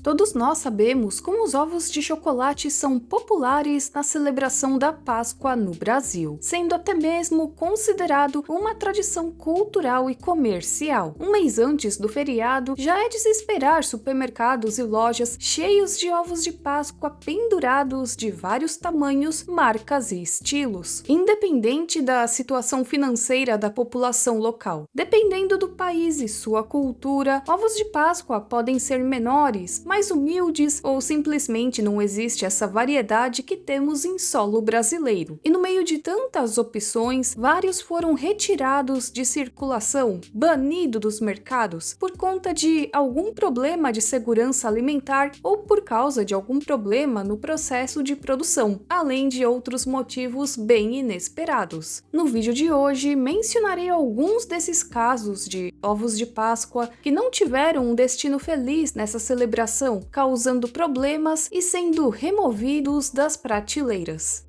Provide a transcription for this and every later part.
Todos nós sabemos como os ovos de chocolate são populares na celebração da Páscoa no Brasil, sendo até mesmo considerado uma tradição cultural e comercial. Um mês antes do feriado, já é de se esperar supermercados e lojas cheios de ovos de Páscoa pendurados de vários tamanhos, marcas e estilos, independente da situação financeira da população local. Dependendo do país e sua cultura, ovos de Páscoa podem ser menores, mais humildes ou simplesmente não existe essa variedade que temos em solo brasileiro. E no meio de tantas opções, vários foram retirados de circulação, banidos dos mercados por conta de algum problema de segurança alimentar ou por causa de algum problema no processo de produção, além de outros motivos bem inesperados. No vídeo de hoje, mencionarei alguns desses casos de ovos de Páscoa que não tiveram um destino feliz nessa celebração, causando problemas e sendo removidos das prateleiras.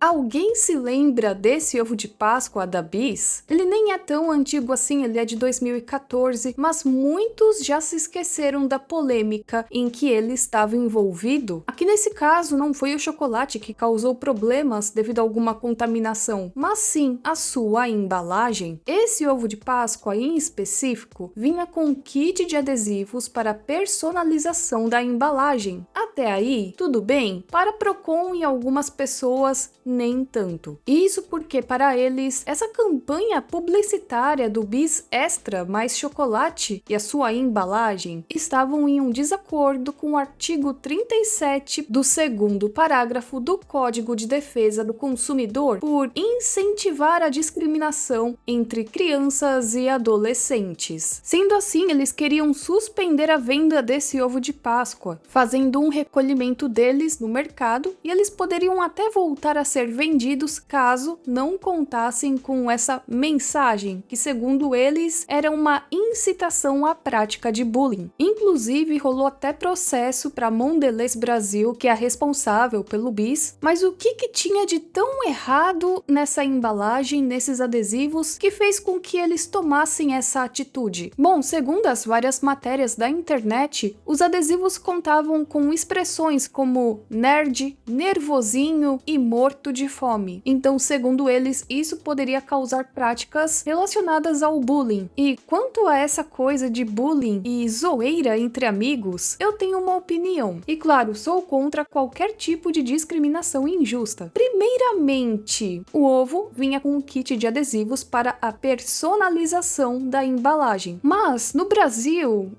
Alguém se lembra desse ovo de Páscoa da Bis? Ele nem é tão antigo assim, ele é de 2014, mas muitos já se esqueceram da polêmica em que ele estava envolvido. Aqui nesse caso não foi o chocolate que causou problemas devido a alguma contaminação, mas sim a sua embalagem. Esse ovo de Páscoa em específico vinha com um kit de adesivos para personalização da embalagem. Até aí, tudo bem? Para Procon e algumas pessoas, nem tanto. Isso porque para eles, essa campanha publicitária do Bis Extra mais chocolate e a sua embalagem estavam em um desacordo com o artigo 37 do segundo parágrafo do Código de Defesa do Consumidor por incentivar a discriminação entre crianças e adolescentes. Sendo assim, eles queriam suspender a venda desse ovo de Páscoa, fazendo um recolhimento deles no mercado, e eles poderiam até voltar a ser vendidos caso não contassem com essa mensagem, que segundo eles era uma incitação à prática de bullying. Inclusive rolou até processo para a Mondelez Brasil, que é a responsável pelo Bis, mas o que tinha de tão errado nessa embalagem, nesses adesivos, que fez com que eles tomassem essa atitude? Bom, segundo as várias matérias da internet, os adesivos contavam com expressões como nerd, nervosinho e morto de fome. Então, segundo eles, isso poderia causar práticas relacionadas ao bullying. E quanto a essa coisa de bullying e zoeira entre amigos, eu tenho uma opinião. E claro, sou contra qualquer tipo de discriminação injusta. Primeiramente, o ovo vinha com um kit de adesivos para a personalização da embalagem. Mas, no Brasil,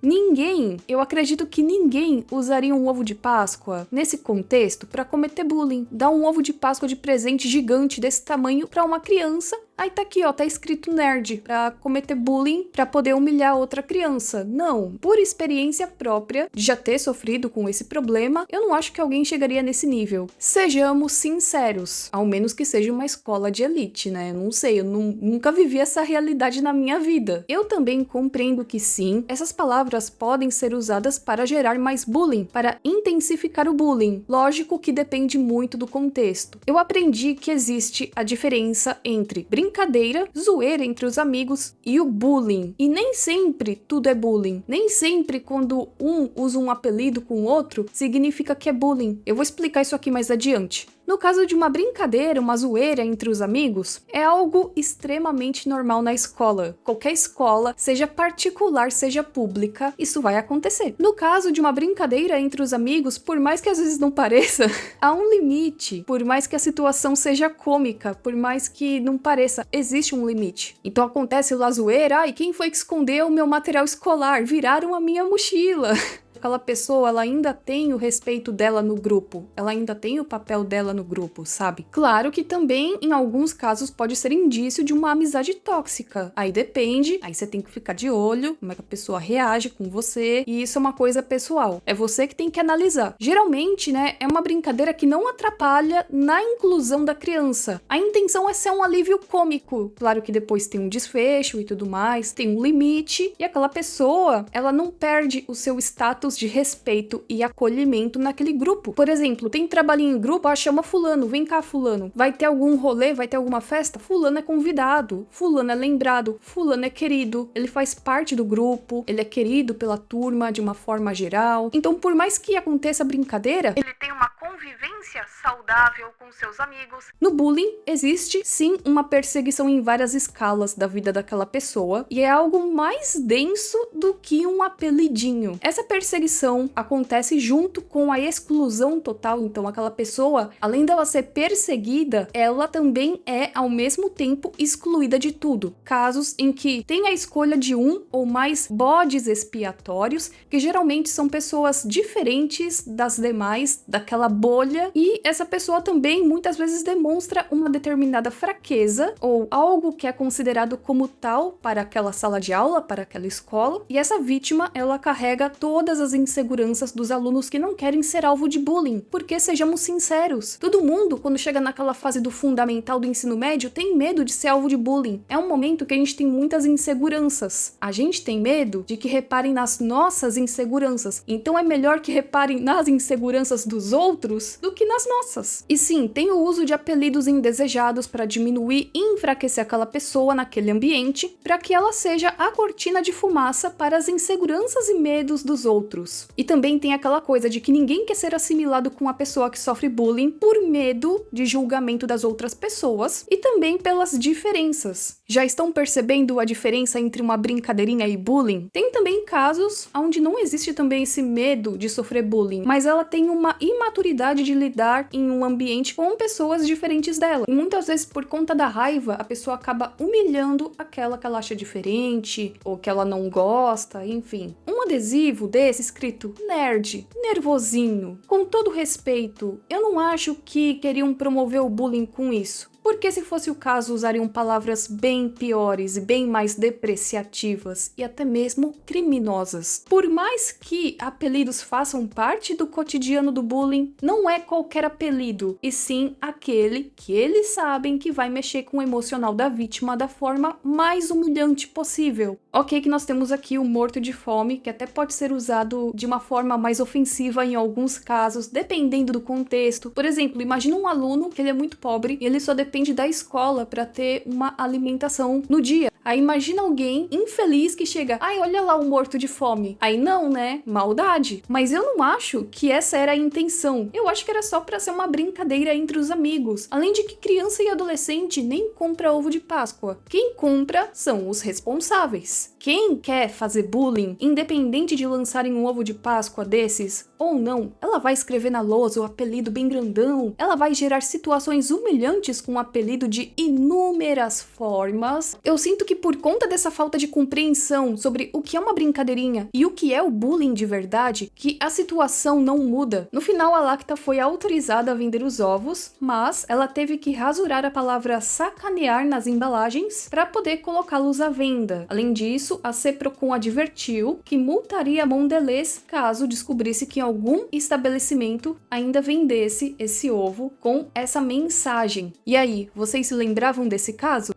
eu acredito que ninguém usaria um ovo de Páscoa nesse contexto para cometer bullying. Dar um ovo de Páscoa de presente gigante desse tamanho para uma criança, aí tá aqui, ó, tá escrito nerd, pra cometer bullying, pra poder humilhar outra criança. Não, por experiência própria, de já ter sofrido com esse problema, eu não acho que alguém chegaria nesse nível. Sejamos sinceros, ao menos que seja uma escola de elite, né? Não sei, eu nunca vivi essa realidade na minha vida. Eu também compreendo que sim, essas palavras podem ser usadas para gerar mais bullying, para intensificar o bullying. Lógico que depende muito do contexto. Eu aprendi que existe a diferença entre brincadeira, zoeira entre os amigos e o bullying. E nem sempre tudo é bullying. Nem sempre quando um usa um apelido com o outro, significa que é bullying. Eu vou explicar isso aqui mais adiante. No caso de uma brincadeira, uma zoeira entre os amigos, é algo extremamente normal na escola. Qualquer escola, seja particular, seja pública, isso vai acontecer. No caso de uma brincadeira entre os amigos, por mais que às vezes não pareça, há um limite. Por mais que a situação seja cômica, por mais que não pareça, existe um limite. Então acontece lá a zoeira, e quem foi que escondeu o meu material escolar? Viraram a minha mochila. Aquela pessoa, ela ainda tem o respeito dela no grupo, ela ainda tem o papel dela no grupo, sabe? Claro que também, em alguns casos, pode ser indício de uma amizade tóxica. Aí depende, aí você tem que ficar de olho, como é que a pessoa reage com você, e isso é uma coisa pessoal. É você que tem que analisar. Geralmente, né, é uma brincadeira que não atrapalha na inclusão da criança. A intenção é ser um alívio cômico. Claro que depois tem um desfecho e tudo mais, tem um limite, e aquela pessoa, ela não perde o seu status menos de respeito e acolhimento naquele grupo. Por exemplo, tem trabalhinho em grupo, chama fulano, vem cá fulano. Vai ter algum rolê, vai ter alguma festa? Fulano é convidado, fulano é lembrado, fulano é querido, ele faz parte do grupo, ele é querido pela turma de uma forma geral. Então, por mais que aconteça brincadeira, ele tem uma convivência saudável com seus amigos. No bullying, existe sim uma perseguição em várias escalas da vida daquela pessoa, e é algo mais denso do que um apelidinho. Essa perseguição acontece junto com a exclusão total, então aquela pessoa, além dela ser perseguida, ela também é ao mesmo tempo excluída de tudo. Casos em que tem a escolha de um ou mais bodes expiatórios, que geralmente são pessoas diferentes das demais daquela bolha, e essa pessoa também muitas vezes demonstra uma determinada fraqueza ou algo que é considerado como tal para aquela sala de aula, para aquela escola, e essa vítima, ela carrega todas as inseguranças dos alunos que não querem ser alvo de bullying, porque sejamos sinceros, todo mundo, quando chega naquela fase do fundamental do ensino médio, tem medo de ser alvo de bullying. É um momento que a gente tem muitas inseguranças. A gente tem medo de que reparem nas nossas inseguranças, então é melhor que reparem nas inseguranças dos outros do que nas nossas. E sim, tem o uso de apelidos indesejados para diminuir e enfraquecer aquela pessoa naquele ambiente, para que ela seja a cortina de fumaça para as inseguranças e medos dos outros. E também tem aquela coisa de que ninguém quer ser assimilado com a pessoa que sofre bullying por medo de julgamento das outras pessoas e também pelas diferenças. Já estão percebendo a diferença entre uma brincadeirinha e bullying? Tem também casos onde não existe também esse medo de sofrer bullying, mas ela tem uma imaturidade de lidar em um ambiente com pessoas diferentes dela. E muitas vezes, por conta da raiva, a pessoa acaba humilhando aquela que ela acha diferente, ou que ela não gosta, enfim. Um adesivo desse escrito nerd, nervosinho, com todo respeito, eu não acho que queriam promover o bullying com isso. Porque se fosse o caso, usariam palavras bem piores e bem mais depreciativas e até mesmo criminosas. Por mais que apelidos façam parte do cotidiano do bullying, não é qualquer apelido, e sim aquele que eles sabem que vai mexer com o emocional da vítima da forma mais humilhante possível. Ok que nós temos aqui o morto de fome, que até pode ser usado de uma forma mais ofensiva em alguns casos, dependendo do contexto. Por exemplo, imagina um aluno que ele é muito pobre e ele só depende da escola para ter uma alimentação no dia. Aí imagina alguém infeliz que chega, ai, olha lá o morto de fome. Aí não, né? Maldade. Mas eu não acho que essa era a intenção. Eu acho que era só pra ser uma brincadeira entre os amigos. Além de que criança e adolescente nem compra ovo de Páscoa. Quem compra são os responsáveis. Quem quer fazer bullying, independente de lançarem um ovo de Páscoa desses ou não, ela vai escrever na lousa o apelido bem grandão, ela vai gerar situações humilhantes com o apelido de inúmeras formas. Eu sinto que por conta dessa falta de compreensão sobre o que é uma brincadeirinha e o que é o bullying de verdade, que a situação não muda. No final, a Lacta foi autorizada a vender os ovos, mas ela teve que rasurar a palavra sacanear nas embalagens para poder colocá-los à venda. Além disso, a Ceprocon advertiu que multaria a Mondelez caso descobrisse que algum estabelecimento ainda vendesse esse ovo com essa mensagem. E aí, vocês se lembravam desse caso?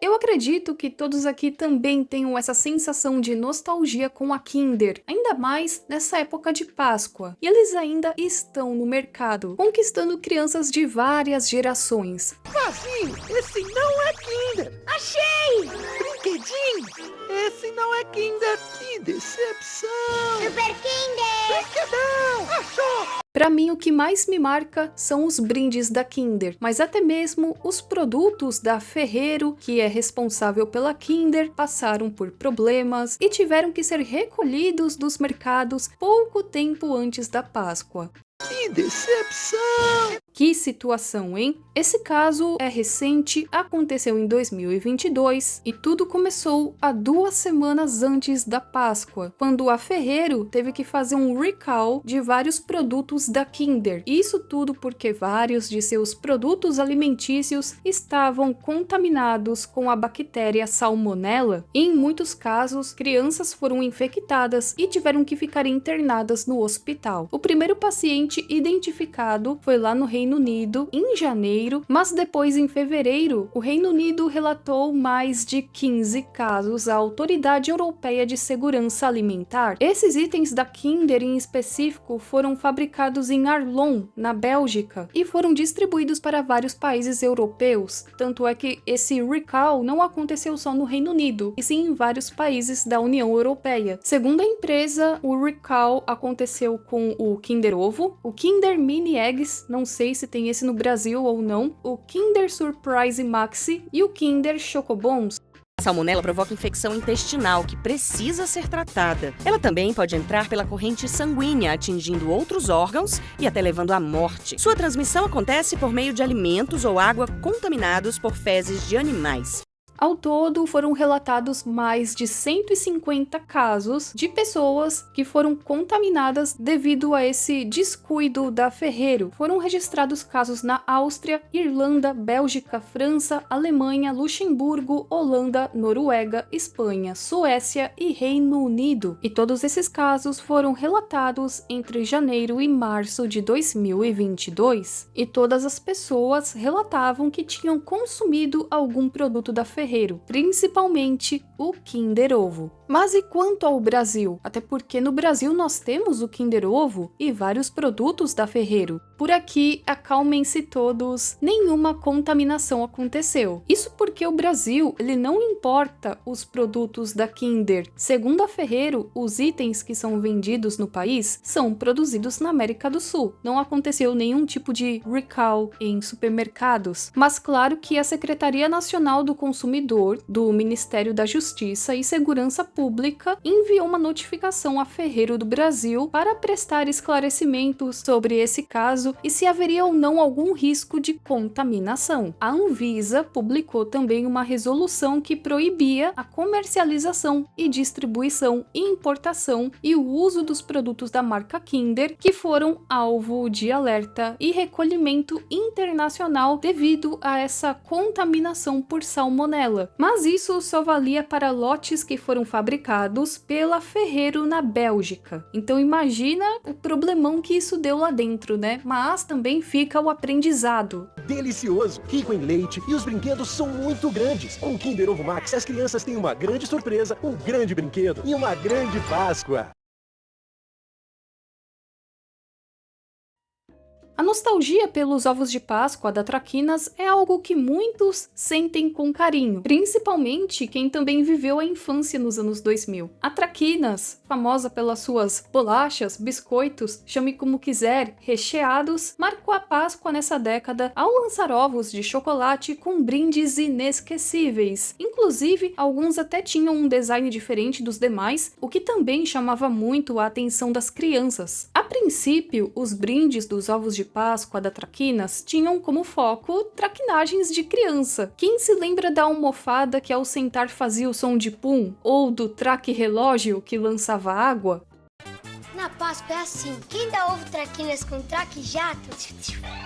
Eu acredito que todos aqui também tenham essa sensação de nostalgia com a Kinder, ainda mais nessa época de Páscoa. E eles ainda estão no mercado, conquistando crianças de várias gerações. Vazio! Esse não é Kinder! Achei! Brinquedinho! Esse não é Kinder! Que decepção! Super Kinder! Brinquedão! Achou! Pra mim, o que mais me marca são os brindes da Kinder, mas até mesmo os produtos da Ferrero, que é responsável pela Kinder, passaram por problemas e tiveram que ser recolhidos dos mercados pouco tempo antes da Páscoa. Que decepção! Que situação, hein? Esse caso é recente, aconteceu em 2022 e tudo começou há 2 semanas antes da Páscoa, quando a Ferrero teve que fazer um recall de vários produtos da Kinder. Isso tudo porque vários de seus produtos alimentícios estavam contaminados com a bactéria Salmonella e, em muitos casos, crianças foram infectadas e tiveram que ficar internadas no hospital. O primeiro paciente identificado foi lá no Reino Reino Unido em janeiro, mas depois, em fevereiro, o Reino Unido relatou mais de 15 casos à Autoridade Europeia de Segurança Alimentar. Esses itens da Kinder em específico foram fabricados em Arlon, na Bélgica, e foram distribuídos para vários países europeus. Tanto é que esse recall não aconteceu só no Reino Unido, e sim em vários países da União Europeia. Segundo a empresa, o recall aconteceu com o Kinder Ovo, o Kinder Mini Eggs, não sei se tem esse no Brasil ou não, o Kinder Surprise Maxi e o Kinder Chocobons. A salmonela provoca infecção intestinal que precisa ser tratada. Ela também pode entrar pela corrente sanguínea, atingindo outros órgãos e até levando à morte. Sua transmissão acontece por meio de alimentos ou água contaminados por fezes de animais. Ao todo, foram relatados mais de 150 casos de pessoas que foram contaminadas devido a esse descuido da Ferrero. Foram registrados casos na Áustria, Irlanda, Bélgica, França, Alemanha, Luxemburgo, Holanda, Noruega, Espanha, Suécia e Reino Unido. E todos esses casos foram relatados entre janeiro e março de 2022. E todas as pessoas relatavam que tinham consumido algum produto da Ferrero, principalmente o Kinder Ovo. Mas e quanto ao Brasil? Até porque no Brasil nós temos o Kinder Ovo e vários produtos da Ferrero. Por aqui, acalmem-se todos, nenhuma contaminação aconteceu. Isso porque o Brasil, ele não importa os produtos da Kinder. Segundo a Ferrero, os itens que são vendidos no país são produzidos na América do Sul. Não aconteceu nenhum tipo de recall em supermercados. Mas claro que a Secretaria Nacional do Consumidor, do Ministério da Justiça e Segurança Pública enviou uma notificação à Ferrero do Brasil para prestar esclarecimentos sobre esse caso e se haveria ou não algum risco de contaminação. A Anvisa publicou também uma resolução que proibia a comercialização e distribuição, importação e o uso dos produtos da marca Kinder que foram alvo de alerta e recolhimento internacional devido a essa contaminação por salmonela. Mas isso só valia para lotes que foram fabricados pela Ferrero na Bélgica. Então imagina o problemão que isso deu lá dentro, né? Mas também fica o aprendizado. Delicioso, rico em leite e os brinquedos são muito grandes. Com o Kinder Ovo Max, as crianças têm uma grande surpresa, um grande brinquedo e uma grande Páscoa. A nostalgia pelos ovos de Páscoa da Traquinas é algo que muitos sentem com carinho, principalmente quem também viveu a infância nos anos 2000. A Traquinas, famosa pelas suas bolachas, biscoitos, chame como quiser, recheados, marcou a Páscoa nessa década ao lançar ovos de chocolate com brindes inesquecíveis. Inclusive, alguns até tinham um design diferente dos demais, o que também chamava muito a atenção das crianças. A princípio, os brindes dos ovos de Páscoa da Traquinas tinham como foco traquinagens de criança. Quem se lembra da almofada que ao sentar fazia o som de pum? Ou do traque relógio que lançava água? Na Páscoa é assim, quem dá ovo traquinas com traque jato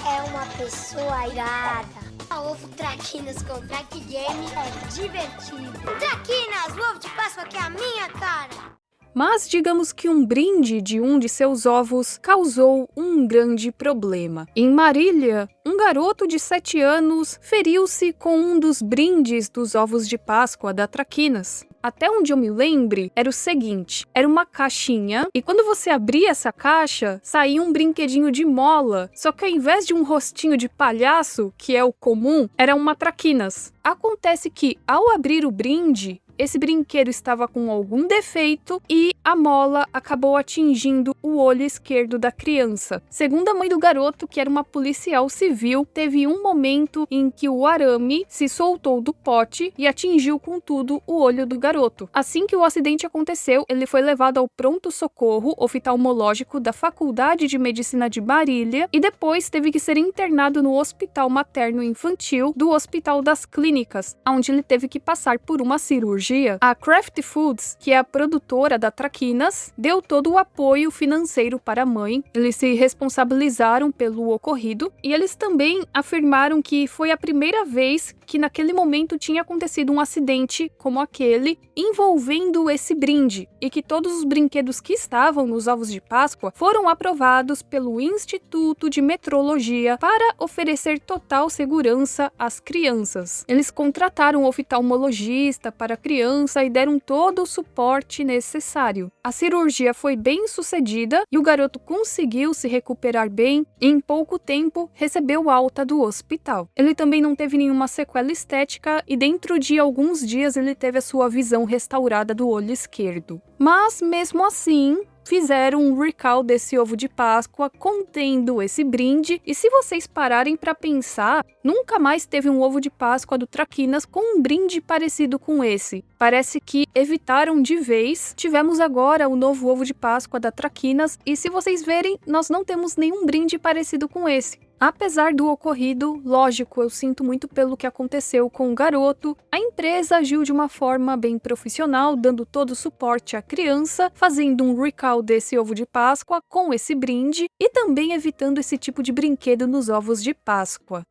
é uma pessoa irada. Ovo traquinas com traque game é divertido. Traquinas, o ovo de Páscoa que é a minha cara. Mas digamos que um brinde de um de seus ovos causou um grande problema. Em Marília, um garoto de 7 anos feriu-se com um dos brindes dos ovos de Páscoa da Traquinas. Até onde eu me lembre, era o seguinte, era uma caixinha e quando você abria essa caixa, saía um brinquedinho de mola, só que ao invés de um rostinho de palhaço, que é o comum, era uma Traquinas. Acontece que, ao abrir o brinde, esse brinquedo estava com algum defeito e a mola acabou atingindo o olho esquerdo da criança. Segundo a mãe do garoto, que era uma policial civil, teve um momento em que o arame se soltou do pote e atingiu com tudo o olho do garoto. Assim que o acidente aconteceu, ele foi levado ao pronto-socorro oftalmológico da Faculdade de Medicina de Marília e depois teve que ser internado no Hospital Materno-Infantil do Hospital das Clínicas, onde ele teve que passar por uma cirurgia. A Kraft Foods, que é a produtora da Traquinas, deu todo o apoio financeiro para a mãe. Eles se responsabilizaram pelo ocorrido e eles também afirmaram que foi a primeira vez que naquele momento tinha acontecido um acidente como aquele envolvendo esse brinde e que todos os brinquedos que estavam nos ovos de Páscoa foram aprovados pelo Instituto de Metrologia para oferecer total segurança às crianças. Eles contrataram um oftalmologista para a criança e deram todo o suporte necessário. A cirurgia foi bem sucedida e o garoto conseguiu se recuperar bem e em pouco tempo recebeu alta do hospital. Ele também não teve nenhuma sequela estética e dentro de alguns dias ele teve a sua visão restaurada do olho esquerdo. Mas mesmo assim, fizeram um recall desse ovo de Páscoa contendo esse brinde e se vocês pararem para pensar, nunca mais teve um ovo de Páscoa do Traquinas com um brinde parecido com esse. Parece que evitaram de vez. Tivemos agora o novo ovo de Páscoa da Traquinas e se vocês verem, nós não temos nenhum brinde parecido com esse. Apesar do ocorrido, lógico, eu sinto muito pelo que aconteceu com o garoto. A empresa agiu de uma forma bem profissional, dando todo o suporte à criança, fazendo um recall desse ovo de Páscoa com esse brinde e também evitando esse tipo de brinquedo nos ovos de Páscoa.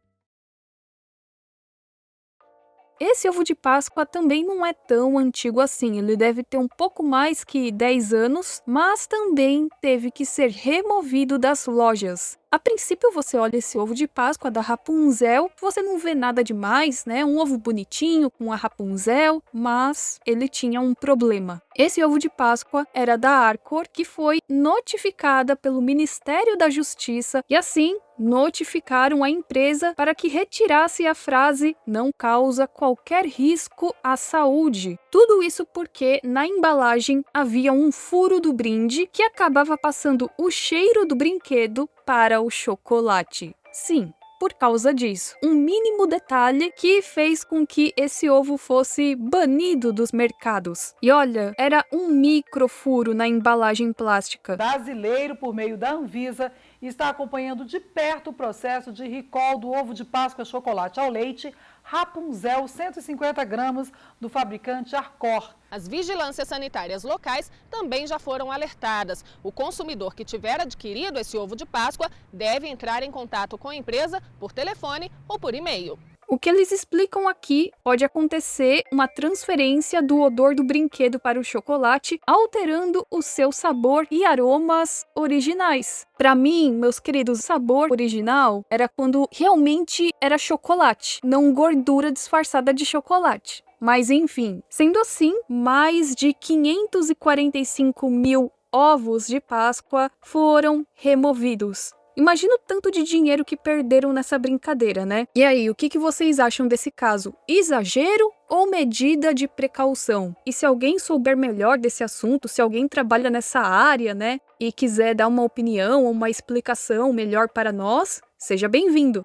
Esse ovo de Páscoa também não é tão antigo assim, ele deve ter um pouco mais que 10 anos, mas também teve que ser removido das lojas. A princípio você olha esse ovo de Páscoa da Rapunzel, você não vê nada demais, né? Um ovo bonitinho com a Rapunzel, mas ele tinha um problema. Esse ovo de Páscoa era da Arcor, que foi notificada pelo Ministério da Justiça e assim notificaram a empresa para que retirasse a frase "não causa qualquer risco à saúde". Tudo isso porque na embalagem havia um furo do brinde que acabava passando o cheiro do brinquedo para o chocolate. Sim, por causa disso. Um mínimo detalhe que fez com que esse ovo fosse banido dos mercados. E olha, era um microfuro na embalagem plástica. Brasileiro, por meio da Anvisa, está acompanhando de perto o processo de recall do ovo de Páscoa chocolate ao leite Rapunzel 150 gramas do fabricante Arcor. As vigilâncias sanitárias locais também já foram alertadas. O consumidor que tiver adquirido esse ovo de Páscoa deve entrar em contato com a empresa por telefone ou por e-mail. O que eles explicam aqui pode acontecer uma transferência do odor do brinquedo para o chocolate, alterando o seu sabor e aromas originais. Para mim, meus queridos, o sabor original era quando realmente era chocolate, não gordura disfarçada de chocolate. Mas enfim, sendo assim, mais de 545 mil ovos de Páscoa foram removidos. Imagina o tanto de dinheiro que perderam nessa brincadeira, né? E aí, o que vocês acham desse caso? Exagero ou medida de precaução? E se alguém souber melhor desse assunto, se alguém trabalha nessa área, né? E quiser dar uma opinião ou uma explicação melhor para nós, seja bem-vindo!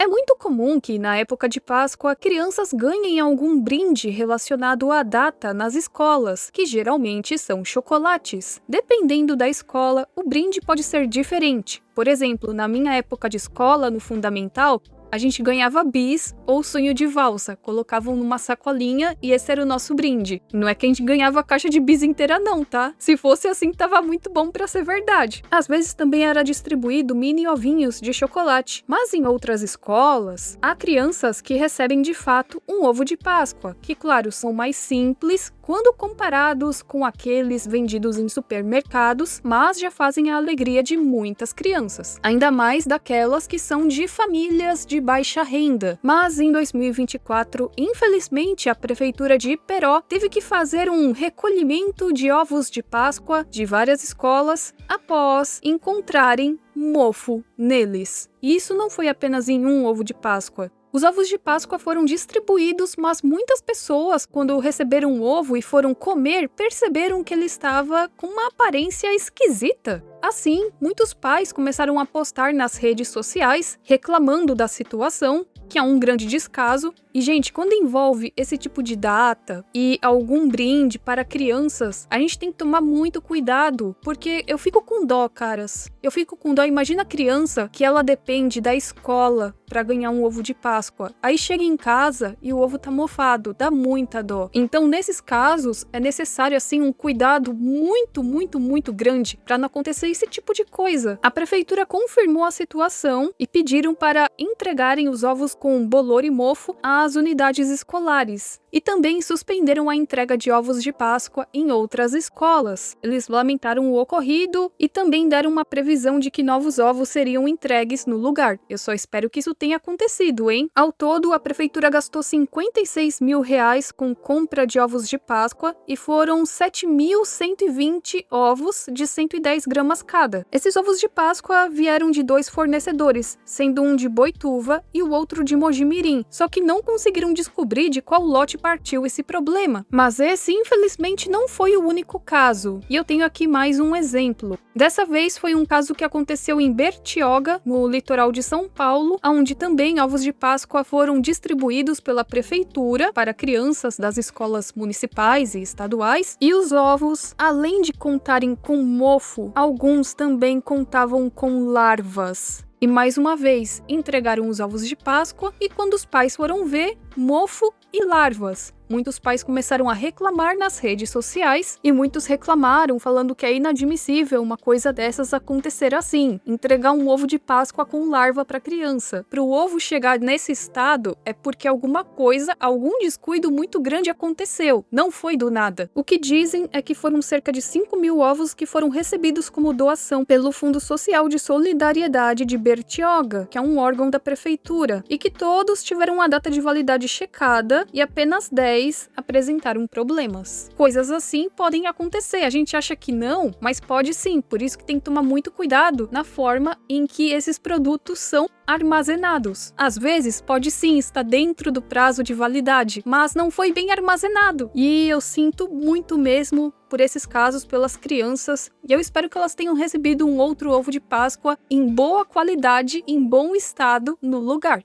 É muito comum que, na época de Páscoa, crianças ganhem algum brinde relacionado à data nas escolas, que geralmente são chocolates. Dependendo da escola, o brinde pode ser diferente. Por exemplo, na minha época de escola, no fundamental, a gente ganhava bis ou sonho de valsa, colocavam numa sacolinha e esse era o nosso brinde. Não é que a gente ganhava a caixa de bis inteira não, tá? Se fosse assim, tava muito bom pra ser verdade. Às vezes também era distribuído mini ovinhos de chocolate, mas em outras escolas, há crianças que recebem de fato um ovo de Páscoa, que claro, são mais simples quando comparados com aqueles vendidos em supermercados, mas já fazem a alegria de muitas crianças. Ainda mais daquelas que são de famílias de baixa renda. Mas em 2024, infelizmente, a prefeitura de Iperó teve que fazer um recolhimento de ovos de Páscoa de várias escolas após encontrarem mofo neles. E isso não foi apenas em um ovo de Páscoa. Os ovos de Páscoa foram distribuídos, mas muitas pessoas, quando receberam o ovo e foram comer, perceberam que ele estava com uma aparência esquisita. Assim, muitos pais começaram a postar nas redes sociais, reclamando da situação, que é um grande descaso. E, gente, quando envolve esse tipo de data e algum brinde para crianças, a gente tem que tomar muito cuidado, porque eu fico com dó, caras. Eu fico com dó. Imagina a criança que ela depende da escola para ganhar um ovo de Páscoa. Aí chega em casa e o ovo tá mofado, dá muita dó. Então, nesses casos, é necessário, assim, um cuidado muito, muito, muito grande para não acontecer esse tipo de coisa. A prefeitura confirmou a situação e pediram para entregarem os ovos com bolor e mofo às unidades escolares. E também suspenderam a entrega de ovos de Páscoa em outras escolas. Eles lamentaram o ocorrido e também deram uma previsão de que novos ovos seriam entregues no lugar. Eu só espero que isso tenha acontecido, hein? Ao todo, a prefeitura gastou R$56 mil com compra de ovos de Páscoa e foram 7.120 ovos de 110 gramas cada. Esses ovos de Páscoa vieram de 2 fornecedores, sendo um de Boituva e o outro de Mogi Mirim, só que não conseguiram descobrir de qual lote partiu esse problema. Mas esse, infelizmente, não foi o único caso. E eu tenho aqui mais um exemplo. Dessa vez foi um caso que aconteceu em Bertioga, no litoral de São Paulo, onde também ovos de Páscoa foram distribuídos pela prefeitura para crianças das escolas municipais e estaduais. E os ovos, além de contarem com mofo, alguns também contavam com larvas. E mais uma vez, entregaram os ovos de Páscoa e quando os pais foram ver, mofo e larvas. Muitos pais começaram a reclamar nas redes sociais e muitos reclamaram falando que é inadmissível uma coisa dessas acontecer assim, entregar um ovo de Páscoa com larva para criança. Para o ovo chegar nesse estado é porque alguma coisa, algum descuido muito grande aconteceu, não foi do nada. O que dizem é que foram cerca de 5 mil ovos que foram recebidos como doação pelo Fundo Social de Solidariedade de Bertioga, que é um órgão da prefeitura, e que todos tiveram a data de validade checada e apenas 10 apresentaram problemas. Coisas assim podem acontecer, a gente acha que não, mas pode sim, por isso que tem que tomar muito cuidado na forma em que esses produtos são armazenados. Às vezes pode sim estar dentro do prazo de validade, mas não foi bem armazenado. E eu sinto muito mesmo por esses casos, pelas crianças, e eu espero que elas tenham recebido um outro ovo de Páscoa em boa qualidade, em bom estado, no lugar.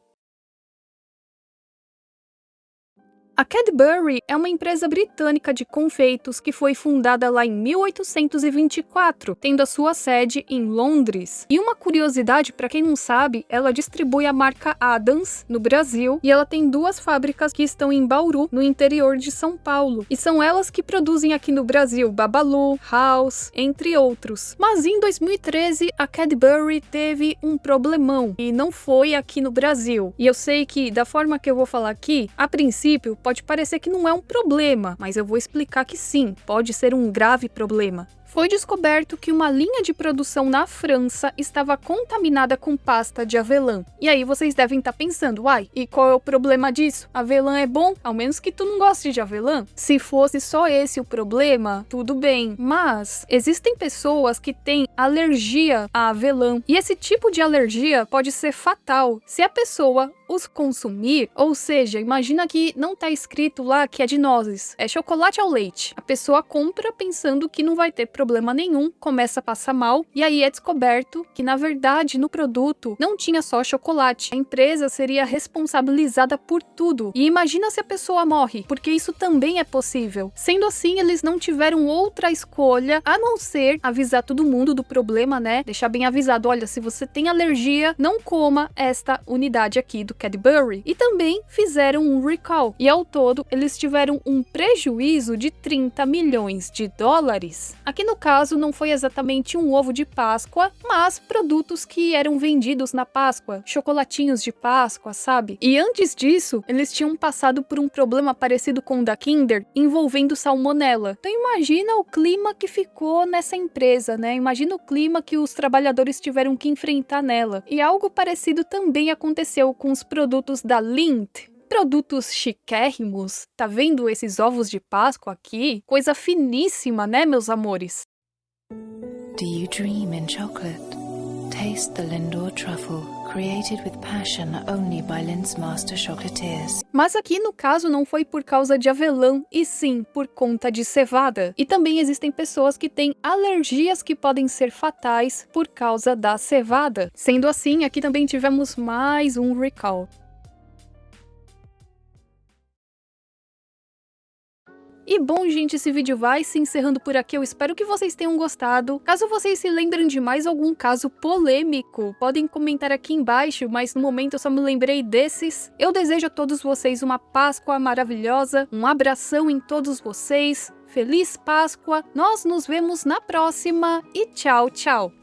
A Cadbury é uma empresa britânica de confeitos que foi fundada lá em 1824, tendo a sua sede em Londres. E uma curiosidade, para quem não sabe, ela distribui a marca Adams no Brasil e ela tem 2 fábricas que estão em Bauru, no interior de São Paulo. E são elas que produzem aqui no Brasil Babalu, House, entre outros. Mas em 2013, a Cadbury teve um problemão e não foi aqui no Brasil. E eu sei que, da forma que eu vou falar aqui, a princípio, pode parecer que não é um problema, mas eu vou explicar que sim, pode ser um grave problema. Foi descoberto que uma linha de produção na França estava contaminada com pasta de avelã. E aí vocês devem estar pensando, uai, e qual é o problema disso? Avelã é bom? Ao menos que tu não goste de avelã. Se fosse só esse o problema, tudo bem. Mas existem pessoas que têm alergia a avelã. E esse tipo de alergia pode ser fatal se a pessoa os consumir, ou seja, imagina que não tá escrito lá que é de nozes, é chocolate ao leite. A pessoa compra pensando que não vai ter problema nenhum, começa a passar mal, e aí é descoberto que, na verdade, no produto não tinha só chocolate. A empresa seria responsabilizada por tudo. E imagina se a pessoa morre, porque isso também é possível. Sendo assim, eles não tiveram outra escolha a não ser avisar todo mundo do problema, né? Deixar bem avisado, olha, se você tem alergia, não coma esta unidade aqui do Cadbury. E também fizeram um recall. E ao todo, eles tiveram um prejuízo de 30 milhões de dólares. Aqui no caso, não foi exatamente um ovo de Páscoa, mas produtos que eram vendidos na Páscoa, chocolatinhos de Páscoa, sabe? E antes disso, eles tinham passado por um problema parecido com o da Kinder, envolvendo salmonela. Então imagina o clima que ficou nessa empresa, né? Imagina o clima que os trabalhadores tiveram que enfrentar nela. E algo parecido também aconteceu com os produtos da Lindt. Produtos chiquérrimos. Tá vendo esses ovos de Páscoa aqui? Coisa finíssima, né, meus amores? Do you dream in chocolate? Taste the Lindor truffle, created with passion only by Lind's master chocolatiers. Mas aqui no caso não foi por causa de avelã, e sim por conta de cevada. E também existem pessoas que têm alergias que podem ser fatais por causa da cevada. Sendo assim, aqui também tivemos mais um recall. E bom, gente, esse vídeo vai se encerrando por aqui. Eu espero que vocês tenham gostado. Caso vocês se lembrem de mais algum caso polêmico, podem comentar aqui embaixo, mas no momento eu só me lembrei desses. Eu desejo a todos vocês uma Páscoa maravilhosa, um abração em todos vocês, Feliz Páscoa, nós nos vemos na próxima e tchau, tchau!